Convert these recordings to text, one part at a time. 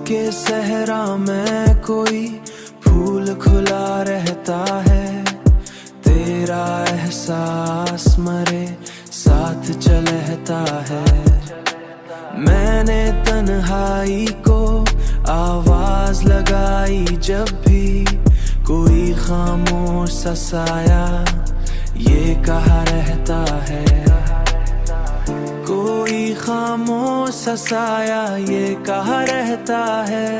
के सहरा में कोई फूल खुला रहता है, तेरा एहसास मरे साथ चलता है। मैंने तन्हाई को आवाज लगाई जब भी कोई खामोश सा साया ये कहा रहता है। कोई खामोश सा साया ये कहा रहता है।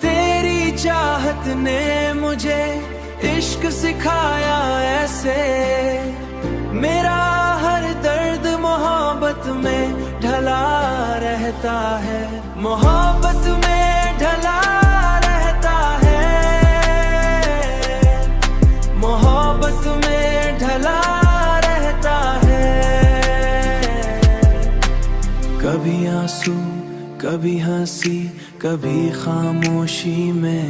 तेरी चाहत ने मुझे इश्क सिखाया ऐसे, मेरा हर दर्द मोहब्बत में ढला रहता है। मोहब्बत में ढला रहता है, मोहब्बत में ढला रहता है। कभी आंसू कभी हंसी कभी खामोशी में,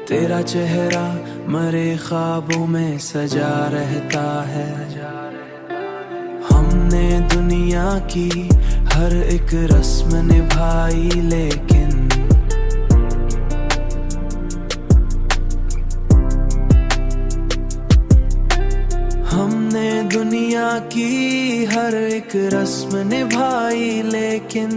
तेरा चेहरा मरे ख्वाबों में सजा रहता है। हमने दुनिया की हर एक रस्म निभाई, लेकिन हमने दुनिया की हर एक रस्म निभाई, लेकिन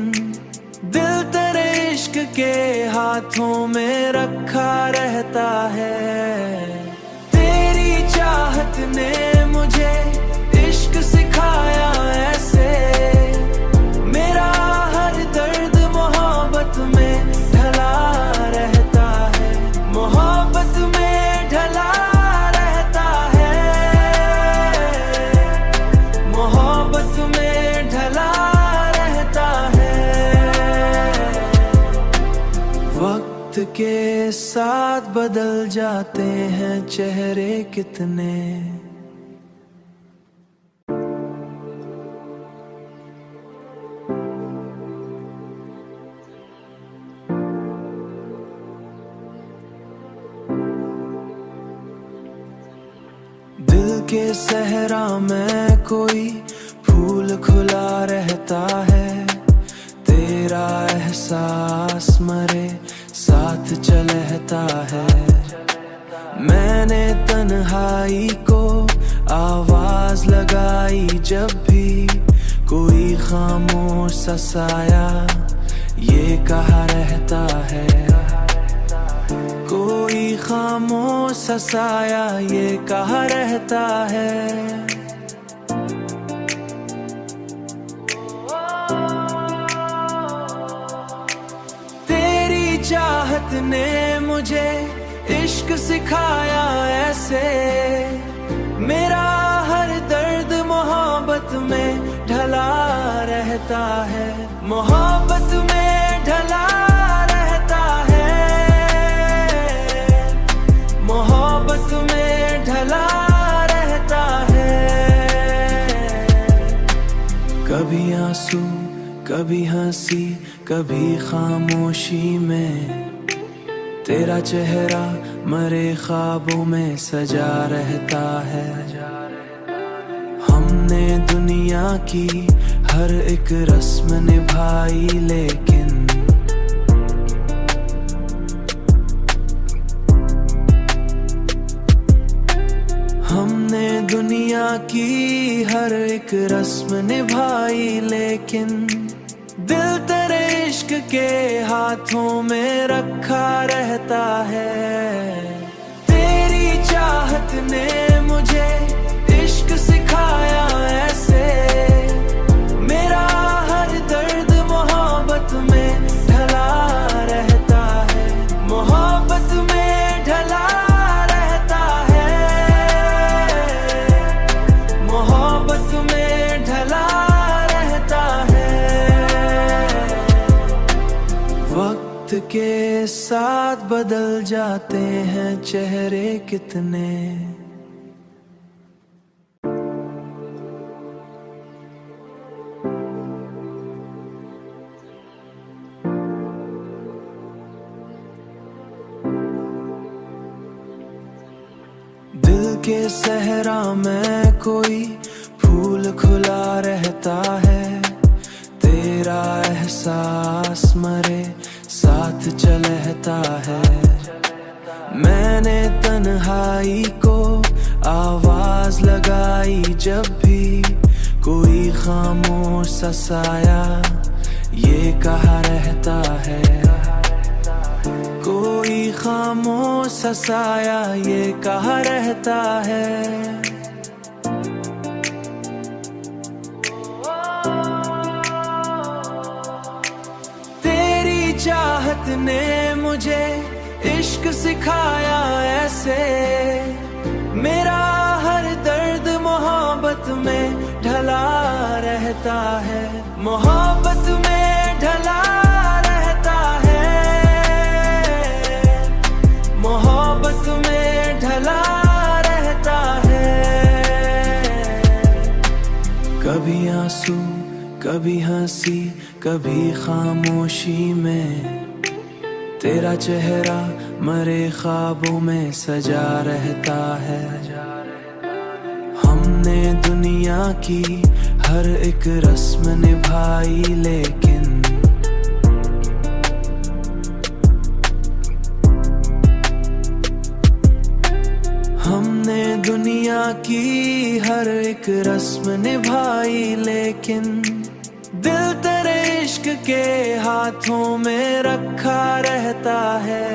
दिल तेरे इश्क के हाथों में रखा रहता है। तेरी चाहत ने मुझे इश्क सिखाया ऐसे, मेरा हर दर्द मोहब्बत में ढला रहता है। मोहब्बत में ढला रहता है, मोहब्बत में ढला रहता है। वक्त के साथ बदल जाते हैं चेहरे कितने, दिल के सहरा में कोई फूल खुला रहता है, तेरा एहसास मरे साथ चलता है। मैंने तन्हाई को आवाज लगाई जब भी कोई खामोश सा साया ये कहा रहता है। कोई खामोश सा साया ये कहा रहता है। चाहत ने मुझे इश्क सिखाया ऐसे, मेरा हर दर्द मोहब्बत में ढला रहता है। मोहब्बत में ढला रहता है, मोहब्बत में ढला रहता है। कभी आंसू कभी हंसी कभी खामोशी में, तेरा चेहरा मरे ख्वाबों में सजा रहता है। हमने दुनिया की हर एक रस्म निभाई, लेकिन हमने दुनिया की हर एक रस्म निभाई, लेकिन दिल तेरे इश्क के हाथों में रखा रहता है। तेरी चाहत ने मुझे इश्क सिखाया ऐसे, मेरा हर दर्द मोहब्बत में ढला रहता है। मोहब्बत में ढला रहता है, मोहब्बत में ढला रहता है। वक्त के साथ बदल जाते हैं चेहरे कितने, दिल के सहरा में कोई फूल खुला रहता है, तेरा एहसास मरे साथ चलता है। मैंने तन्हाई को आवाज लगाई जब भी कोई खामोश सा साया ये कहा रहता है। कोई खामोश सा साया ये कहा रहता है। तेरी चाहत ने मुझे इश्क सिखाया ऐसे, मेरा हर दर्द मोहब्बत में ढला रहता है। मोहब्बत में ढला रहता है, मोहब्बत में ढला रहता है। कभी आंसू कभी हंसी कभी खामोशी में, तेरा चेहरा मरे ख्वाबों में सजा रहता है। हमने दुनिया की हर एक रस्म निभाई, लेकिन हमने दुनिया की हर एक रस्म निभाई, लेकिन दिल तेरे इश्क के हाथों में रखा रहता है।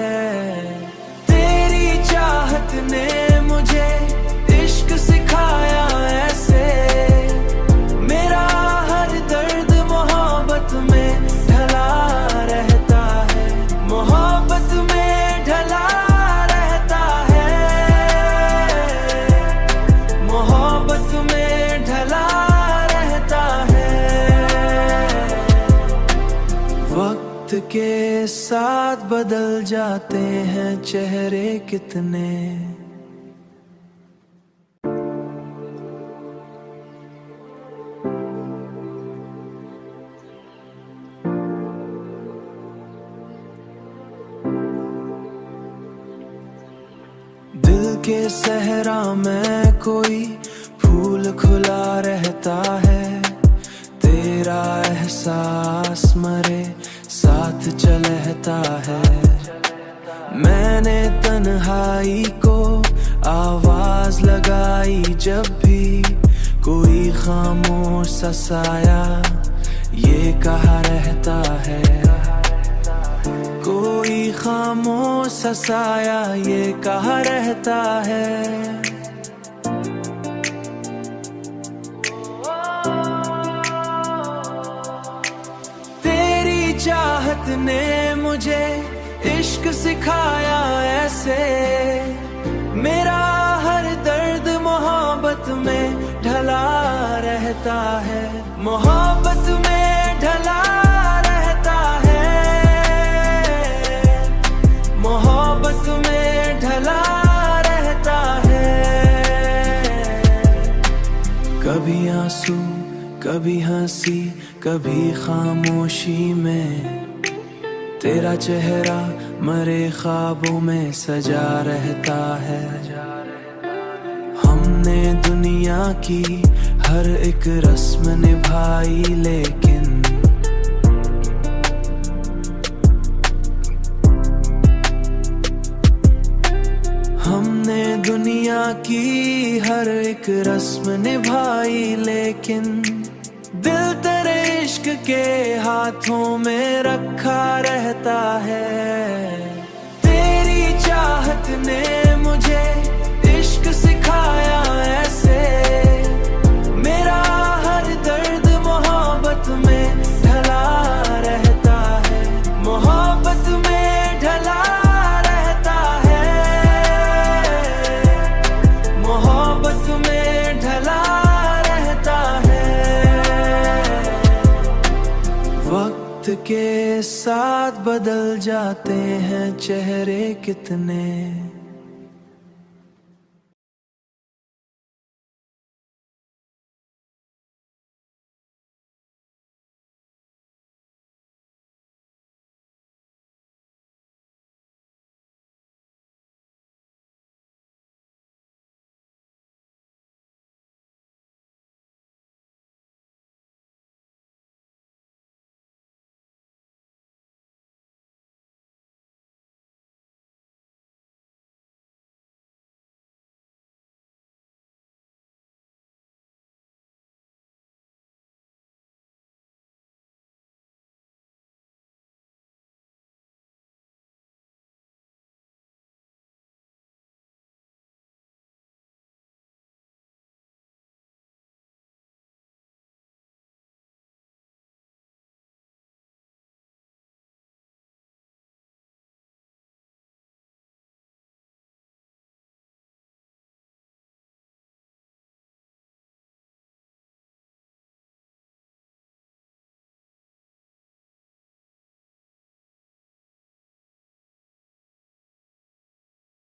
तेरी चाहत ने मुझे इश्क सिखाया ऐसे, मेरा हर दर्द मोहब्बत में ढला रहता है। मोहब्बत में ढला रहता है, मोहब्बत में ढला रहता है। वक्त के साथ बदल जाते हैं चेहरे कितने, दिल के सहरा में कोई फूल खुला रहता है, तेरा एहसास मरे साथ चलता है। मैंने तन्हाई को आवाज लगाई जब भी कोई खामोश सा साया ये कहा रहता है। कोई खामोश सा साया ये कहा रहता है। चाहत ने मुझे इश्क सिखाया ऐसे, मेरा हर दर्द मोहब्बत में ढला रहता है। मोहब्बत में ढला रहता है, मोहब्बत में ढला रहता है। कभी आंसू कभी हंसी कभी खामोशी में, तेरा चेहरा मरे ख्वाबों में सजा रहता है। हमने दुनिया की हर एक रस्म निभाई, लेकिन हमने दुनिया की हर एक रस्म निभाई, लेकिन दिल तेरे इश्क के हाथों में रखा रहता है। तेरी चाहत ने मुझे इश्क सिखाया ऐसे, मेरा हर दर्द मोहब्बत में ढला रहता है। मोहब्बत में ढला रहता है, मोहब्बत में ढला रहता है। वक्त के साथ बदल जाते हैं चेहरे कितने,